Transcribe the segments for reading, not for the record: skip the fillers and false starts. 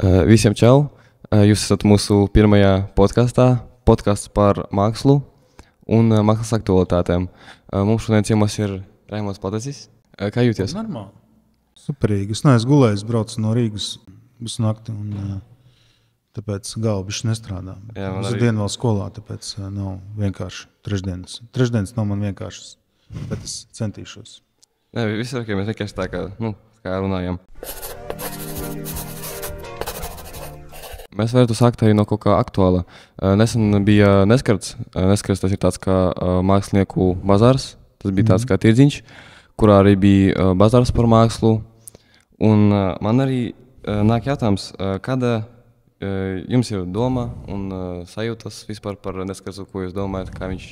Visiem čau! Jūs esat mūsu pirmajā podkāsts par mākslu un mākslas aktualitātēm. Mums šodien ciemos ir Raimonds Patazis. Kā jūties? Normāli. Superīgi. Es neesmu gulējis, braucu no Rīgas visu nakti, un tāpēc galva bišķi nestrādā. Uz dienu vēl skolā, tāpēc nav vienkārši trešdienas. Trešdienas nav man vienkāršas, bet es centīšos. Nē, viss ir ok, mēs vienkārši tā kā runājam. Mēs varētu sākt arī no kaut kā aktuāla. Nesen bija Neskarts. Neskarts tas ir tāds kā mākslinieku bazārs. Tas bija tāds kā tirdziņš, kurā arī bija bazārs par mākslu. Un man arī nāk jautājums, kāda jums ir doma un sajūtas vispār par Neskartu, ko jūs domājat, kā viņš,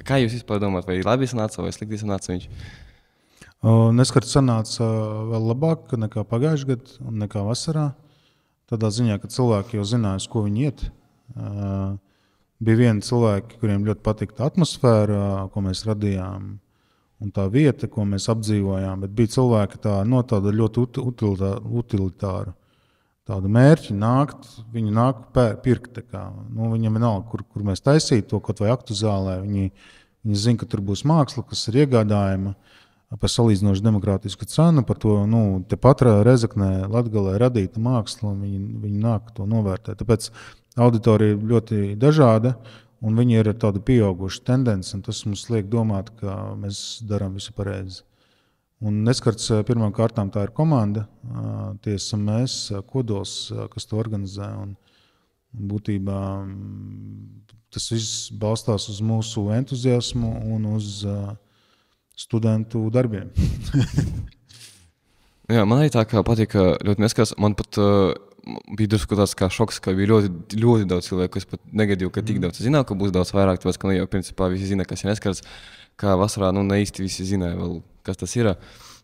kā jūs vispār domājat, vai labi sanāca vai slikti sanāca viņš? Neskarts sanāca vēl labāk nekā pagājušajā gadā un nekā vasarā. Tādā ziņā, ka cilvēki jau zināja, ko viņi iet. Bija vieni cilvēki, kuriem ļoti patika tā atmosfēra, ko mēs radījām, un tā vieta, ko mēs apdzīvojām. Bet bija cilvēki tāda ļoti utilitāra. Tāda mērķi nākt, viņi nāk pirkt. Viņam vienalga, kur mēs taisītu to, kaut vai aktu zālē. Viņi zina, ka tur būs māksla, kas ir iegādājama par salīdzinoši demokrātisku cenu, par to, tepat Rezeknē, Latgalē radīta māksla, un viņi nāk to novērtēt. Tāpēc auditorija ir ļoti dažāda, un viņi ir tāda pieauguša tendence, un tas mums liek domāt, ka mēs darām visu pareizi. Un Neskarts pirmām kārtām tā ir komanda, tie esam mēs, Kodols, kas to organizē, un būtībā tas viss balstās uz mūsu entuziasmu un uz studentu darbiem. Jā, man arī tā kā patika ļoti Neskarts. Man pat bija drusku tāds kā šoks, ka bija ļoti, ļoti daudz cilvēku. Es pat negadīju, ka tik daudz. Es zināju, ka būs daudz vairāk, tāpēc, ka jau principā visi zina, kas ir Neskarts. Kā vasarā ne īsti visi zināja vēl, kas tas ir.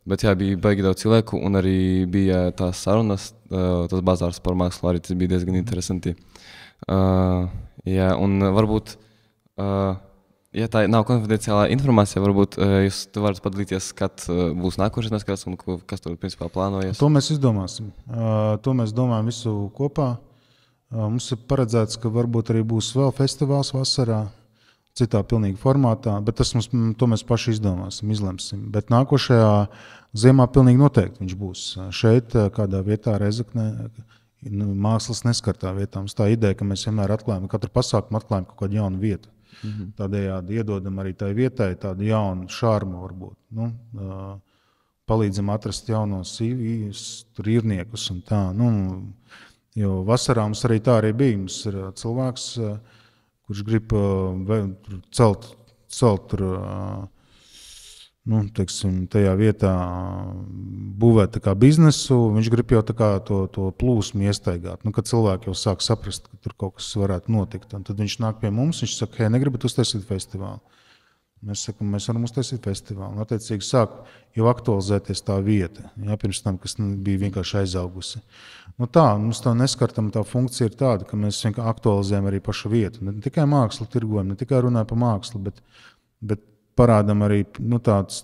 Bet jā, bija baigi daudz cilvēku, un arī bija tās sarunas, tas bazārs par mākslu, arī tas bija diezgan interesanti. Jā, un varbūt ja tā nav konfidenciālā informācija, varbūt jūs varat padalīties, kad būs nākošais Neskarts un kas tur principā plānojas? To mēs izdomāsim. To mēs domājam visu kopā. Mums ir paredzēts, ka varbūt arī būs vēl festivāls vasarā, citā pilnīgi formātā, bet to mēs paši izdomāsim, izlemsim. Bet nākošajā ziemā pilnīgi noteikti viņš būs. Šeit kādā vietā Rezeknē, mākslas Neskartā vietā. Mums tā ideja, ka mēs vienmēr atklājam, katru pasākumu atklājam kaut kādu jaunu vietu. Tādējādi iedodam arī tai vietai tādu jaunu šarmu varbūt. Palīdzam atrast jaunos īrniekus un tā. Jo vasarā mums arī tā arī bija. Mums ir cilvēks, kurš grib celt tajā vietā būvēt tā kā biznesu, viņš grib jau tā kā to plūsmu iestaigāt. Kad cilvēki jau sāk saprast, ka tur kaut kas varētu notikt, un tad viņš nāk pie mums, viņš saka, hei, negribat uztaisīt festivālu. Mēs sakam, mēs varam uztaisīt festivālu. Un attiecīgi sāk jau aktualizēties tā vieta, pirms tam, kas bija vienkārši aizaugusi. Mums tā Neskartam tā funkcija ir tāda, ka mēs vienkārši aktualizējam arī pašu vietu. Ne tikai mākslu tirgojam, ne tikai runājam par mākslu, bet parādam arī tāds,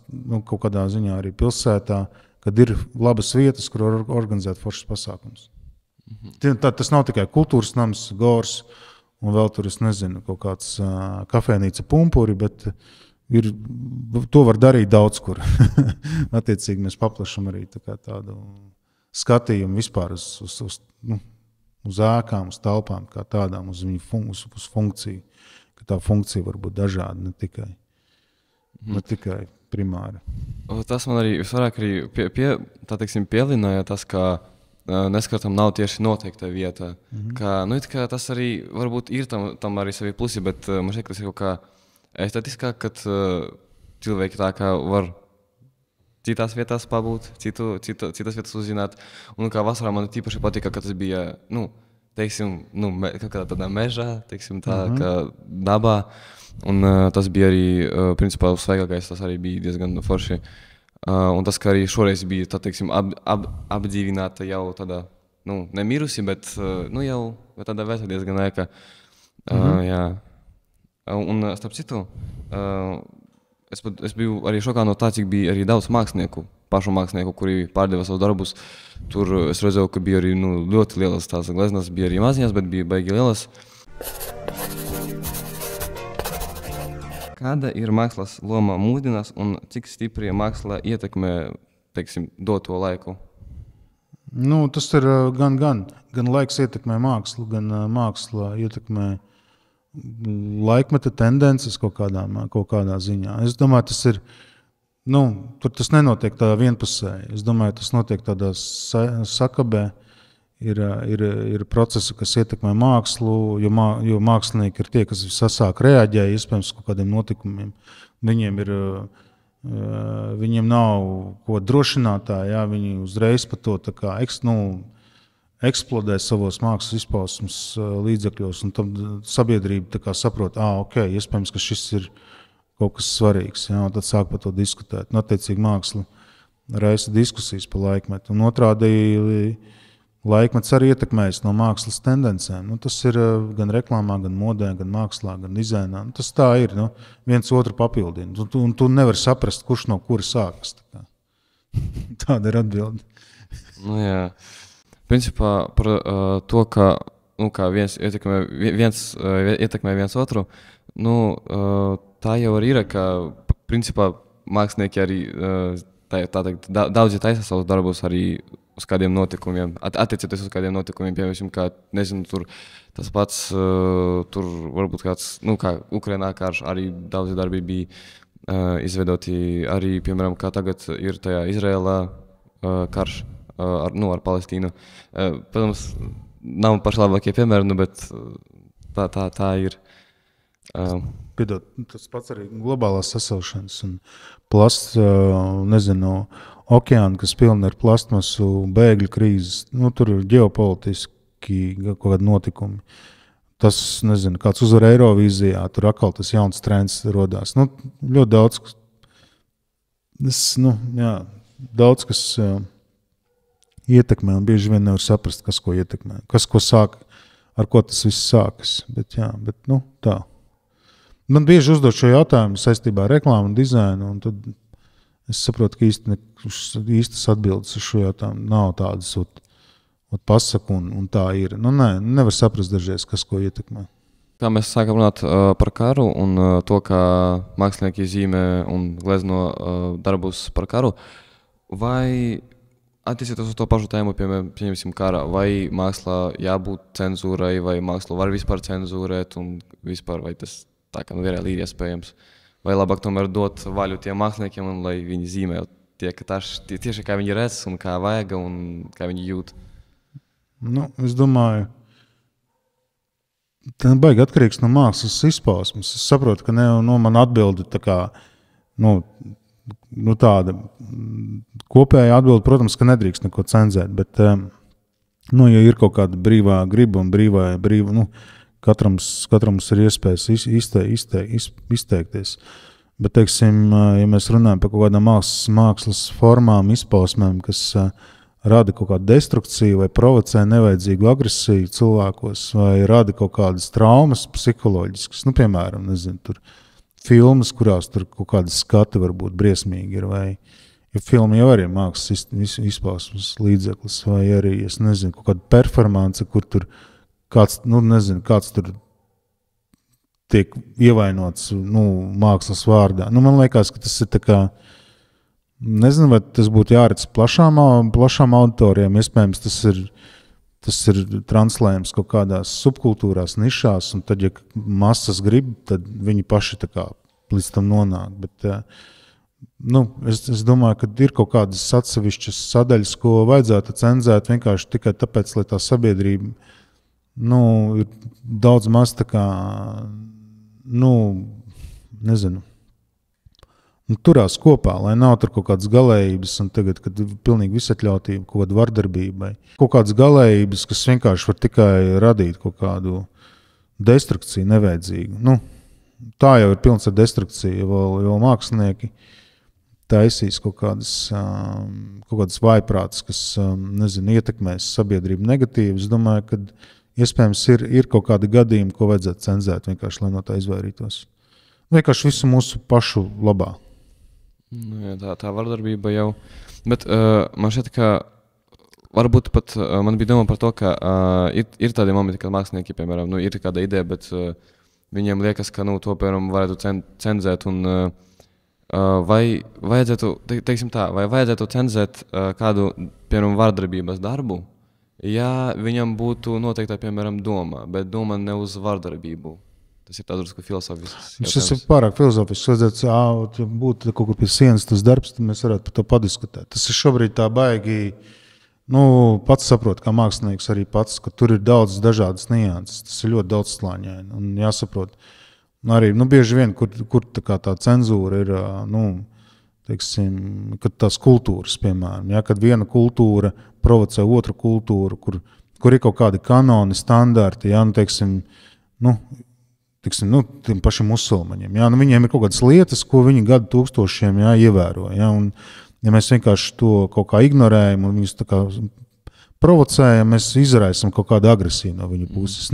kaut kādā ziņā arī pilsētā, kad ir labas vietas, kur organizēt foršas pasākums. Tas nav tikai kultūras nams, gors, un vēl tur, es nezinu, kaut kāds kafēnīca Pumpuri, bet to var darīt daudz kur. Attiecīgi mēs paplašam arī tādu skatījumu vispār uz ēkām, uz telpām, kā tādām, uz funkciju, ka tā funkcija var būt dažāda, ne tikai primāri. Tas man arī visvairāk pielināja tas, ka Neskartam nav tieši noteikta vieta. Kā tas arī varbūt ir tam arī savi plusi, bet man šķiet, ka tas ir kaut kā estetiskāk, kad cilvēki tā kā var citās vietās pabūt, citas vietas uzzināt. Un kā vasarā man tīpaši patika, ka tas bija, kaut kādā tādā mežā, kā dabā. Un tas bija arī, principā, svaigākais, tas arī bija diezgan forši. Un tas, ka arī šoreiz bija, apdzīvināta jau tāda, nemirusi, bet, jau tāda veta diezgan ēka. Jā. Un, starp citu, es biju arī šokā no tā, cik bija arī daudz mākslinieku pašu mākslinieku, kuri pārdeva savus darbus. Tur es redzēju, ka bija arī ļoti lielas tās gleznas, bija arī maziņas, bet bija baigi lielas. Kāda ir mākslas loma mūsdienās un cik stipri māksla ietekmē, teiksim, doto laiku? Tas ir gan laiks ietekmē mākslu, gan māksla ietekmē laikmeta tendences kaut kādā ziņā. Es domāju, tas ir, tas nenotiek tā vienpusēji. Es domāju, tas notiek tādā sakabē. Ir procesi, kas ietekmē mākslu, jo mākslinieki ir tie, kas visasāk reaģē, iespējams, kaut kādiem notikumiem. Viņiem nav ko drošinātāji, viņi uzreiz par to eksplodē savos mākslas izpausmes līdzekļos, un tad sabiedrība saprot, iespējams, ka šis ir kaut kas svarīgs, un tad sāk par to diskutēt. Attiecīgi māksla raisa diskusijas par laikmetu, un otrādi laikmets arī ietekmējas no mākslas tendencēm. Tas ir gan reklāmā, gan modē, gan mākslā, gan dizainā. Tas tā ir, viens otru papildina. Un tu nevari saprast, kurš no kura sākas. Tāda ir atbilde. Jā. Principā par to, kā viens ietekmē viens otru, tā jau arī ir, ka principā mākslinieki arī daudzi taisa savus darbus arī uz kādiem notikumiem, attiecīties uz kādiem notikumiem, piemēram, kā, nezinu, tur tas pats, tur varbūt kāds, kā Ukrainā karš, arī daudzi darbi bija izveidoti, arī, piemēram, kā tagad ir tajā Izraēlā karš ar Palestīnu. Protams, nav pašlabākie piemēri, bet tā ir. Piedod, tas pats arī globālās sasilšanas un plasts, okeāni, kas pilni ar plastmasu, bēgļu krīzes, tur ir ģeopolitiski kaut kādi notikumi. Tas, kāds uzvar Eirovīzijā, tur atkal tas jauns trends rodās. Ļoti daudz, kas ietekmē, un bieži vien nevar saprast, kas ko ietekmē, kas ko sāk, ar ko tas viss sākas. Bet tā. Man bieži uzdod šo jautājumu saistībā ar reklāmu un dizainu, un tad es saprotu, ka īstas atbildes uz šo jautājumu nav tādas, pasaku, un tā ir. Nevar saprast dažreiz, kas ko ietekmē. Kā mēs sākam runāt par karu un to, kā mākslinieki zīmē un glezno darbus par karu, vai attiecībā uz to pašu tēmu, pieņemsim kara, vai mākslā jābūt cenzūrai, vai mākslu var vispār cenzūrēt, un vispār vai tas tā kā reāli ir iespējams. Vai labāk tomēr dot vaļu tiem māksliniekiem, un lai viņi zīmē tieši kā viņi redz, un kā vajag, un kā viņi jūt? Es domāju, tā baigi atkarīgs no mākslas izpausmes. Es saprotu, ka man atbildi tāda kopēja atbildi, protams, ka nedrīkst neko cenzēt, bet, ja ir kaut kāda brīvā griba un brīvā, katram ir iespējas izteikties. Bet, teiksim, ja mēs runājam par kaut kādām mākslas formām, izpausmēm, kas rada kaut kādu destrukciju vai provocē nevajadzīgu agresiju cilvēkos, vai rada kaut kādas traumas psiholoģiskas, piemēram, tur filmas, kurās tur kaut kādas skati varbūt briesmīgi ir, vai filma jau arī ir mākslas izpausmes līdzeklis, vai arī, kaut kāda performance, kur tur kāds tur tiek ievainots mākslas vārdā. Man liekas, ka tas ir tā kā, nezinu, vai tas būtu jāredz plašām auditorijām, iespējams tas ir translējams kaut kādās subkultūrās, nišās, un tad, ja masas grib, tad viņi paši tā kā līdz tam nonāk. Bet, es domāju, ka ir kaut kādas atsevišķas sadaļas, ko vajadzētu cenzēt vienkārši tikai tāpēc, lai tā sabiedrība ir daudz maz tā kā, nezinu, turās kopā, lai nav tur kaut kādas galējības, un tagad, kad ir pilnīgi visatļautība, kaut kāda vardarbība, kaut kādas galējības, kas vienkārši var tikai radīt kaut kādu destrukciju nevajadzīgu. Tā jau ir pilns ar destrukciju, jo mākslinieki taisīs kaut kādas vājprātas, kas, ietekmēs sabiedrību negatīvi. Es domāju, ka iespējams ir kaut kādi gadījumi, ko vajadzētu cenzēt, vienkārši, lai no tā izvairītos. Vienkārši visu mūsu pašu labā. Nu, jā, tā vardarbība jau. Bet man šķiet, ka varbūt pat man bija doma par to, ka ir tādi momenti, kad mākslinieki, piemēram, ir kāda ideja, bet viņiem liekas, ka to, piemēram, varētu cenzēt. Un, vai vajadzētu, teiksim tā, vai vajadzētu cenzēt kādu, piemēram, vardarbības darbu, ja viņam būtu noteikta, piemēram, doma, bet doma ne uz vardarbību? Tas ir tāds filozofisks. Tas ir pārāk filozofisks. Vajadzētu, ja būtu kaut kur pie sienas tas darbs, tad mēs varētu par to padiskutēt. Tas ir šobrīd tā baigi, pats saprot, kā mākslinieks arī pats, ka tur ir daudz dažādas nianses. Tas ir ļoti daudz slāņaini un jāsaprot. Arī, bieži vien, kur tā cenzūra ir, teiksim, kad tās kultūras, piemēram, kad viena kultūra provocē otru kultūru, kur ir kaut kādi kanoni, standarti, teiksim, tiem pašiem musulmaņiem. Viņiem ir kaut kādas lietas, ko viņi gadu tūkstošiem ievēro. Un, ja mēs vienkārši to kaut kā ignorējam un viņus tā kā provocējam, mēs izraisam kaut kādu agresiju no viņu puses.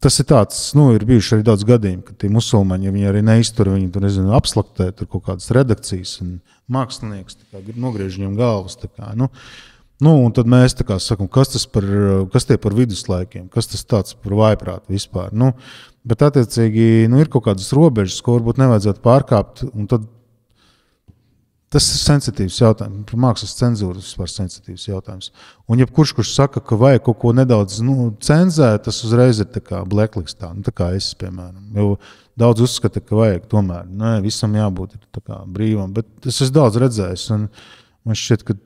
Tas ir tāds, ir bijuši arī daudz gadījumi, ka tie musulmaņi, ja viņi arī neiztur, viņi tur, apslaktē tur kaut kādas redakcijas un mākslinieks nogriež viņam galvas. Un tad mēs sakam, kas tie par viduslaikiem, kas tas tāds par vājprātu vispār. Bet attiecīgi ir kaut kādas robežas, ko varbūt nevajadzētu pārkāpt, un tad tas ir sensitīvs jautājums. Par mākslas cenzūru tas vispār sensitīvs jautājums. Un jebkurš, kurš saka, ka vajag kaut ko nedaudz cenzēt, tas uzreiz ir tā kā blacklistā, tā kā es, piemēram. Jo daudz uzskata, ka vajag tomēr. Visam jābūt tā kā brīvam, bet es esmu daudz redzējis, un man šķiet, ka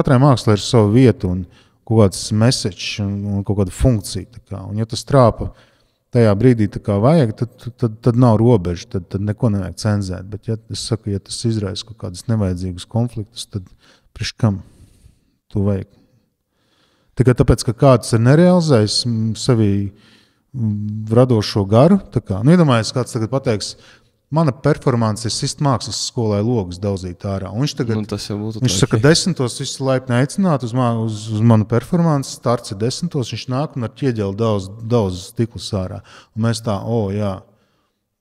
katrai mākslai ir sava vieta un kaut kāds message un kaut kāda funkcija. Un ja tas trāpa tajā brīdī vajag, tad nav robeža, tad neko nevajag cenzēt. Bet ja tas izraisa kaut kādus nevajadzīgus konfliktus, tad priekš kam to vajag? Tāpēc, ka kāds ir nerealizējis sevī radošo garu, iedomājies, kāds tagad pateiks, mana performance ir sist mākslas skolai logus daudzīt ārā. Un viņš saka, 10. visu laipni aicināt uz manu performance, starts ir 10. Viņš nāk un ar ķieģeli daudz stiklus ārā. Un mēs tā, jā,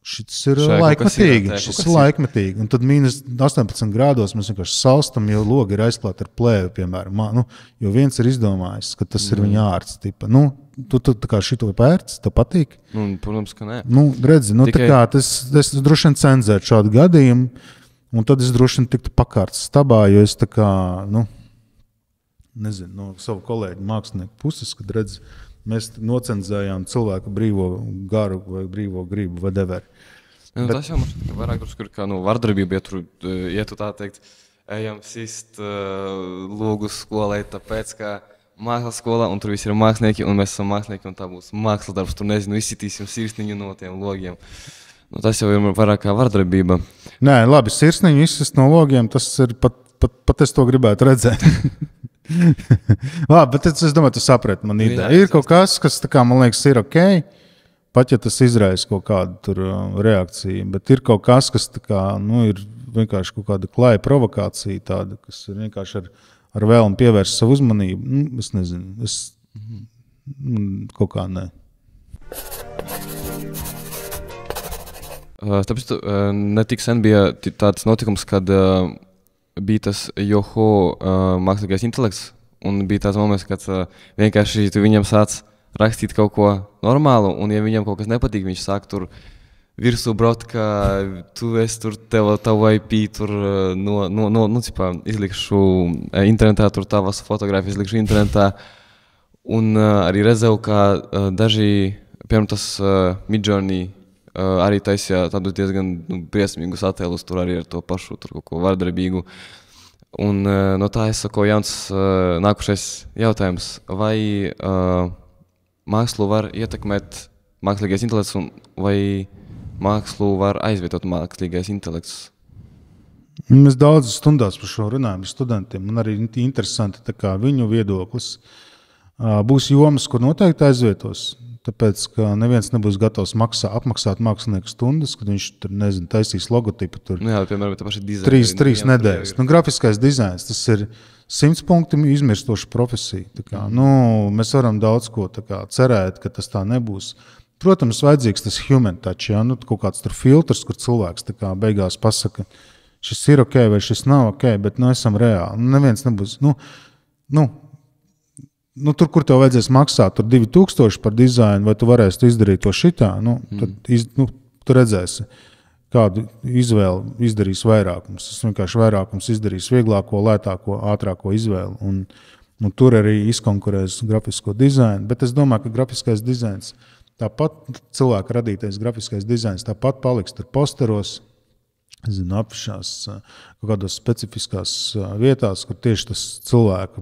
šis ir laikmetīgi. Un tad mīnus 18 grādos mēs vienkārši salstam, jo logi ir aizklāti ar plēvi, piemēram. Jo viens ir izdomājis, ka tas ir viņa ārts tipa. Tu tā kā šito pērts, tev patīk? Protams, ka nē. Redzi, es droši vien cenzētu šādu gadījumu, un tad es droši vien tiktu pakārts stabā, jo es tā kā, nezinu, no savu kolēģu mākslinieku puses, kad redzi, mēs nocenzējām cilvēku brīvo garu vai brīvo gribu, whatever. Tas jau man vairāk drusku ir kā vardarbība, ja tu tā teikt, ejam sist logus skolai, tāpēc, ka mākslas skolā, un tur visi ir mākslinieki, un mēs esam mākslinieki, un tā būs mākslas darbs. Tur, izsitīsim sirsniņu no tiem logiem. Tas jau ir vairāk kā vardarbība. Nē, labi, sirsniņu izsist no logiem, tas ir pat es to gribētu redzēt. Labi, bet es domāju, tu saprati man ideju. Ir kaut kas, man liekas, ir ok, pat ja tas izraisa kaut kādu tur reakciju, bet ir kaut kas, kas ir vienkārši kaut kāda klāja provokācija tāda, kas ir vienkārši ar vēlmu pievērst savu uzmanību. Es nezinu, kaut kā ne. Tāpēc netik sen bija tāds notikums, kad bija tas Joho mākslīgais intelekts, un bija tāds moments, kad vienkārši viņam sāc rakstīt kaut ko normālu, un ja viņam kaut kas nepatīk, viņš sāk tur virsū braukt, ka tu esi tur, tavu IP tur izlikšu internetā, tur tavas fotogrāfijas izlikšu internetā. Un arī redzēju, ka daži, piemēram, tas Midjourney arī taisīja tādus diezgan briesmīgus attēlus, tur arī ar to pašu, tur kaut ko vardarbīgu. Un no tā es saku jauns nākušais jautājums, vai mākslu var ietekmēt mākslīgais intelekts, vai mākslu var aizvietot mākslīgais intelekts? Mēs daudz stundās par šo runājam ar studentiem. Man arī interesanti viņu viedoklis. Būs jomas, kur noteikti aizvietos, tāpēc, ka neviens nebūs gatavs apmaksāt mākslinieku stundas, kad viņš tur, taisīs logotipu tur. Jā, piemēram, tā paša dizaina. 3 nedēļas. Grafiskais dizains, tas ir 100 punkti izmirstoša profesija. Mēs varam daudz ko cerēt, ka tas tā nebūs. Protams, vajadzīgs tas human touch, kaut kāds tur filtrs, kur cilvēks beigās pasaka, šis ir ok vai šis nav ok, bet esam reāli. Neviens nebūs. Tur, kur tev vajadzēs maksāt 2000 par dizainu, vai tu varēsi izdarīt to šitā, tad tu redzēsi, kādu izvēli izdarīs vairākums. Tas vienkārši vairākums izdarīs vieglāko, lētāko, ātrāko izvēli. Un tur arī izkonkurēs grafisko dizainu. Bet es domāju, ka grafiskais dizains, tāpat cilvēka radītais grafiskais dizains, tāpat paliks tur posteros, afišās, kaut kādās specifiskās vietās, kur tieši tas cilvēka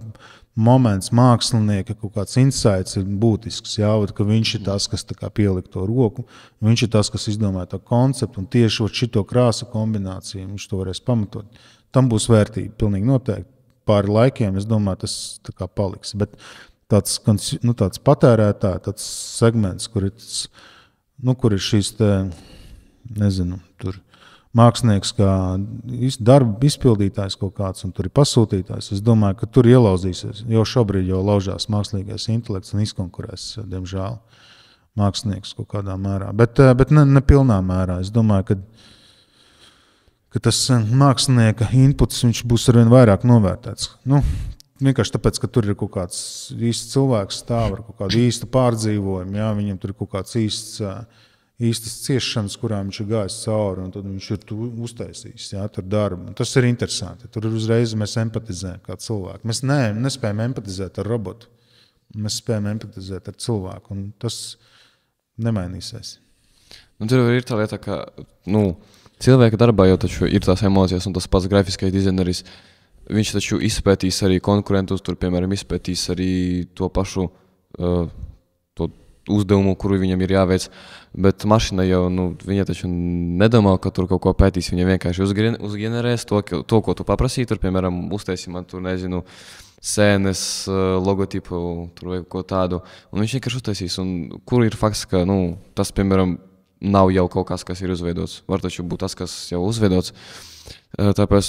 moments, mākslinieka, kaut kāds insights ir būtisks, ka viņš ir tas, kas pielika to roku, viņš ir tas, kas izdomāja to konceptu, un tieši šito krāsu kombināciju viņš to varēs pamatot. Tam būs vērtība, pilnīgi noteikti. Pāri laikiem, es domāju, tas paliks. Bet tāds patērētāji, tāds segments, kur ir šīs tur mākslinieks kā darba izpildītājs kaut kāds, un tur ir pasūtītājs. Es domāju, ka tur ielauzīsies. Jau šobrīd laužās mākslīgais intelekts un izkonkurēs, diemžēl, mākslinieks kaut kādā mērā. Bet ne pilnā mērā. Es domāju, ka tas mākslinieka inputs viņš būs arvien vairāk novērtēts. Vienkārši tāpēc, ka tur ir kaut kāds īsts cilvēks stāv ar kaut kādu īstu pārdzīvojumu. Jā, viņam tur ir kaut kāds īstas ciešanas, kurām viņš ir gājis cauri, un tad viņš ir uztaisījis, tur darbu. Tas ir interesanti. Tur uzreiz mēs empatizējam kā cilvēki. Mēs nespējam empatizēt ar robotu. Mēs spējam empatizēt ar cilvēku, un tas nemainīsies. Tur ir tā lieta, ka cilvēka darbā jau taču ir tās emocijas, un tas pats grafiskais dizaineris, viņš taču izpētīs arī konkurentus, tur, piemēram, izpētīs arī to pašu to uzdevumu, kuru viņam ir jāveic, bet mašina jau, viņa taču nedomā, ka tur kaut ko pētīs, viņa vienkārši uzgenerēs to, ko tu paprasīji, tur, piemēram, uztaisi man tur, nezinu, sēnes, logotipu, tur vai ko tādu, un viņš vienkārši uztaisīs, un kur ir fakts, ka, tas, piemēram, nav jau kaut kas ir uzveidots, var taču būt tas, kas jau uzveidots, tāpēc,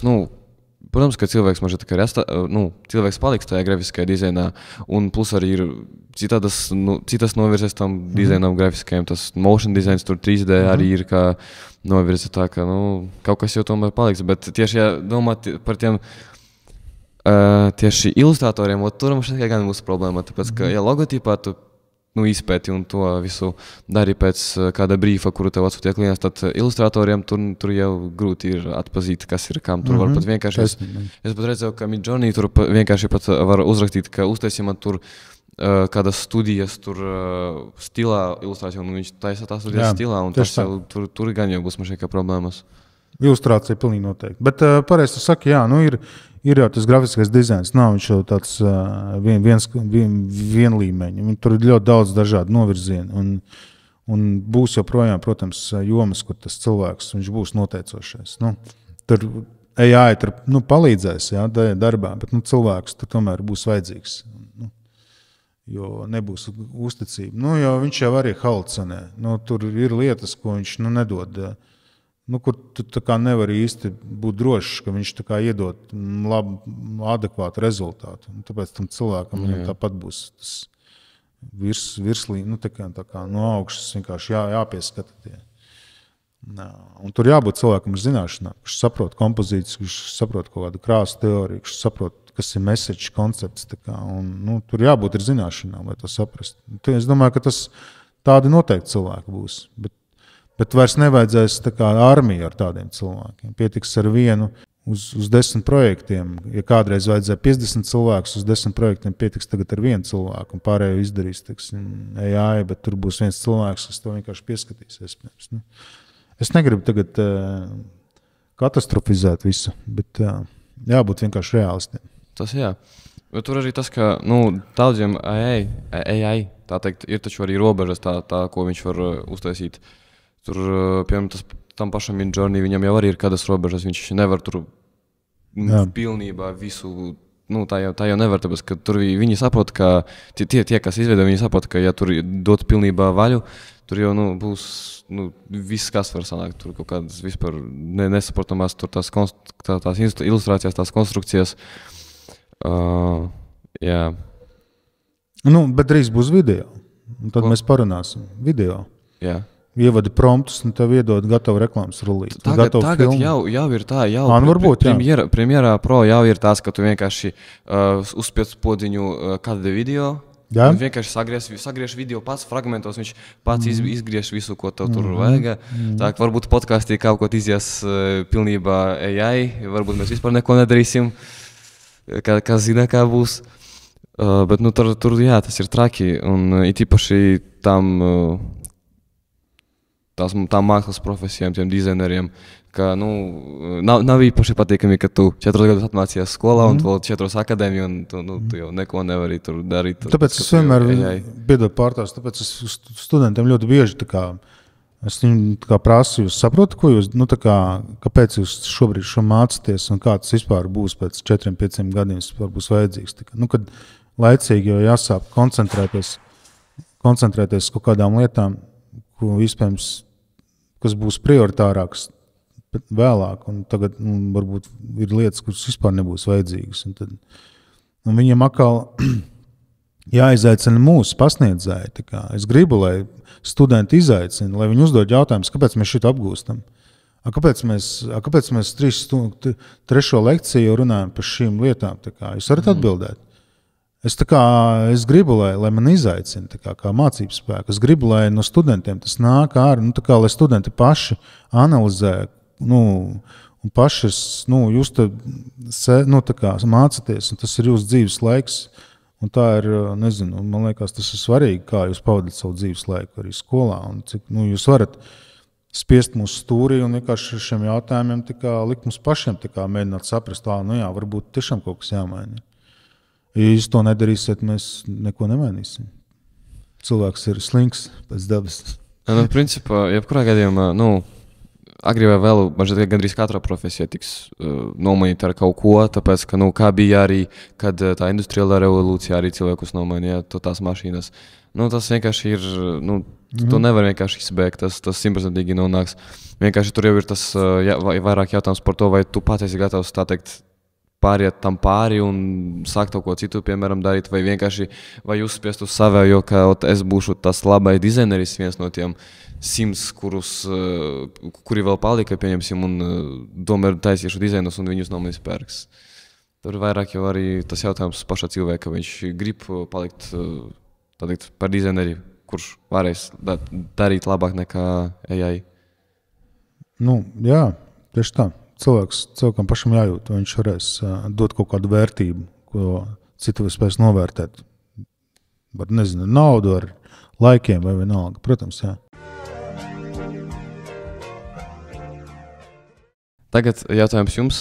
protams, ka cilvēks maža tā kā cilvēks paliks tajā grafiskajā dizainā, un plus arī ir citas novirzes tam dizainam grafiskajam, tas motion dizains, tur 3D arī ir kā novirze tā, ka, kaut kas jau tomēr paliks, bet tieši, ja domāt par tiem tieši ilustratoriem, tur mums tikai gan būs problēma, tāpēc, ka, ja logotipā tu izpēti un to visu dari pēc kāda brīfa, kuru tev atsūtīja klients, tad ilustratoriem tur jau grūti ir atpazīt, kas ir kam. Tur var pat vienkārši, es pat redzēju, ka Midjourney tur vienkārši pat var uzrakstīt, ka uztaisīja man tur kādas studijas tur stilā ilustrācija, un viņš taisa tā studijas stilā, un tas jau, tur gan jau būs mažai kā problēmas. Ilustrācija pilnīgi noteikti. Bet pareizi tu saki, ir jau tas grafiskais dizains, nav viņš jau tāds vienlīmeņi. Tur ir ļoti daudz dažādu novirzienu, un būs joprojām, protams, jomas, kur tas cilvēks, viņš būs noteicošais. Tur AI tur, palīdzēs darbā, bet cilvēks tur tomēr būs vajadzīgs. Jo nebūs uzticība. Jo viņš jau arī halucinē. Tur ir lietas, ko viņš nedod. Kur tu nevari īsti būt drošs, ka viņš iedod labu, adekvātu rezultātu. Tāpēc tam cilvēkam viņam tāpat būs tas virslī, no augšas vienkārši jāpieskata tie. Un tur jābūt cilvēkam ar zināšanām, kurš saprot kompozīcijas, kurš saprot kaut kādu krāsu teoriju, kurš saprot, kas ir message koncepts. Tur jābūt ar zināšanām, lai to saprast. Es domāju, ka tādi noteikti cilvēki būs. Bet vairs nevajadzēs armiju ar tādiem cilvēkiem. Pietiks ar vienu uz 10 projektiem. Ja kādreiz vajadzēja 50 cilvēkus uz 10 projektiem, pietiks tagad ar vienu cilvēku un pārējo izdarīs AI, bet tur būs viens cilvēks, kas to vienkārši pieskatīs. Es negribu tagad katastrofizēt visu, bet jābūt vienkārši realistiem. Tas jā. Bet tur arī tas, ka daudziem AI tā teikt, ir taču arī robežas tā ko viņš var uztaisīt. Tur, piemēram, tam pašam Midjourney, viņam jau arī ir kādas robežas, viņš nevar tur pilnībā visu, tā jau nevar, tāpēc, ka tur viņi saprot, ka tie, kas izveido, viņi saprot, ka ja tur dot pilnībā vaļu, tur jau, būs, viss, kas var sanākt, tur kaut kādas vispār nesaprotamās, tur tās ilustrācijas, tās konstrukcijas, jā. Bet drīz būs video, un tad mēs parunāsim video. Jā. ievadi promptus un tev iedod gatavu reklāmas rullīti. Tagad jau ir tā, varbūt, Premierā Pro jau ir tās, ka tu vienkārši uzspiedz podziņu kādu video. Jā? Viņš vienkārši sagriež video pats fragmentos, viņš pats izgriež visu, ko tev tur vajag. Tā kā varbūt podkāstī kaut ko izies pilnībā AI, varbūt mēs vispār neko nedarīsim, kā zina, kā būs. Bet tur jā, tas ir traki, un it īpaši tām mākslas profesijām, tiem dizaineriem, ka nav īpaši patīkami, ka tu 4 gadus atmācījies skolā un vēl 4 akadēmiju, un tu jau neko nevari tur darīt. Tāpēc es vienmēr biedu pārtās, tāpēc es studentiem ļoti bieži es viņu prasu, jūs saprotat, ko jūs, kāpēc jūs šobrīd šo mācāties un kā tas vispār būs pēc 4-5 gadiem, vispār būs vajadzīgs. Kad laicīgi jau jāsāk koncentrēties kaut kādām lietām, ko iespējams, kas būs prioritārāks vēlāk, un tagad varbūt ir lietas, kuras vispār nebūs vajadzīgas. Un viņiem atkal jāizaicina mūsu pasniedzēji. Es gribu, lai studenti izaicina, lai viņi uzdod jautājumus, kāpēc mēs šito apgūstam. Kāpēc mēs 3. lekciju runājam par šīm lietām? Jūs varat atbildēt. Es gribu, lai man izaicina kā mācības spēku. Es gribu, lai no studentiem tas nāk ārā, lai studenti paši analizē, un paši jūs mācāties, un tas ir jūsu dzīves laiks. Un tā ir, man liekas, tas ir svarīgi, kā jūs pavadat savu dzīves laiku arī skolā. Un cik jūs varat spiest mūsu stūrī un vienkārši šiem jautājumiem likt mums pašiem mēģināt saprast, varbūt tiešām kaut kas jāmaina. Ja jūs to nedarīsiet, mēs neko nemainīsim. Cilvēks ir slings pēc dabas. Principā, jebkurā gadījumā, agri vai vēl, gandrīz katrā profesijā tiks nomainīta ar kaut ko, tāpēc, ka, kā bija arī, kad tā industriālā revolūcija arī cilvēkus nomainīja, tās mašīnas. Tas vienkārši ir, to nevar vienkārši izbēgt, tas 100% nonāks. Vienkārši tur jau ir tas vairāk jautājums par to, vai tu pats esi gatavs, tā teikt, pāriet tam pāri un sākt kaut ko citu, piemēram, darīt, vai vienkārši, vai uzspiest uz savējo, ka es būšu tas labais dizaineris, viens no tiem 100, kuri vēl palika, pieņemsim, un tomēr taisīšu dizainus un viņus no manis pērks. Tur vairāk jau arī tas jautājums pašā cilvēka, viņš grib palikt tādīt, par dizaineri, kurš varēs darīt labāk nekā AI. Jā, tieši tā. Cilvēkam pašam jājūt, viņš varēs dot kaut kādu vērtību, ko citu spēs novērtēt. Bet nezinu, naudu ar laikiem vai vienalga. Protams, jā. Tagad jautājums jums,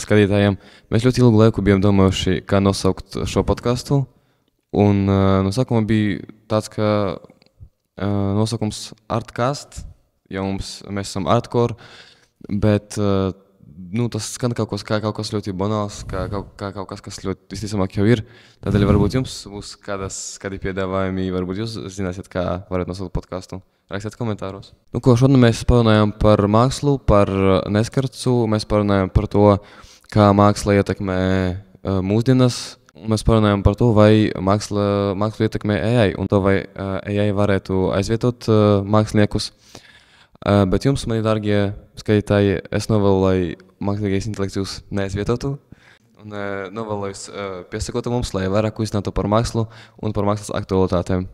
skatītājiem. Mēs ļoti ilgu laiku bijām domājuši, kā nosaukt šo podcastu. Un no sākuma bija tāds, ka nosaukums Artcast, jo mēs esam artcore. Bet tas skan kaut kas ļoti banāls, kā kaut kas, kas ļoti visticamāk jau ir. Tādēļ varbūt jums būs kādi piedāvājumi, varbūt jūs zināsiet, kā varat nosaukt podcastu. Rakstiet komentāros. Šodien mēs parunājam par mākslu, par neskarcu, mēs parunājam par to, kā māksla ietekmē mūsdienas. Mēs parunājam par to, vai mākslu ietekmē AI, un to, vai AI varētu aizvietot māksliniekus. Bet jums, mani dārgie skatītāji, es novēlu, lai mākslīgais intelekts jūs neaizvietotu. Un novēlu jūs piesakotu mums, lai vairāk uzzinātu par mākslu un par mākslas aktualitātēm.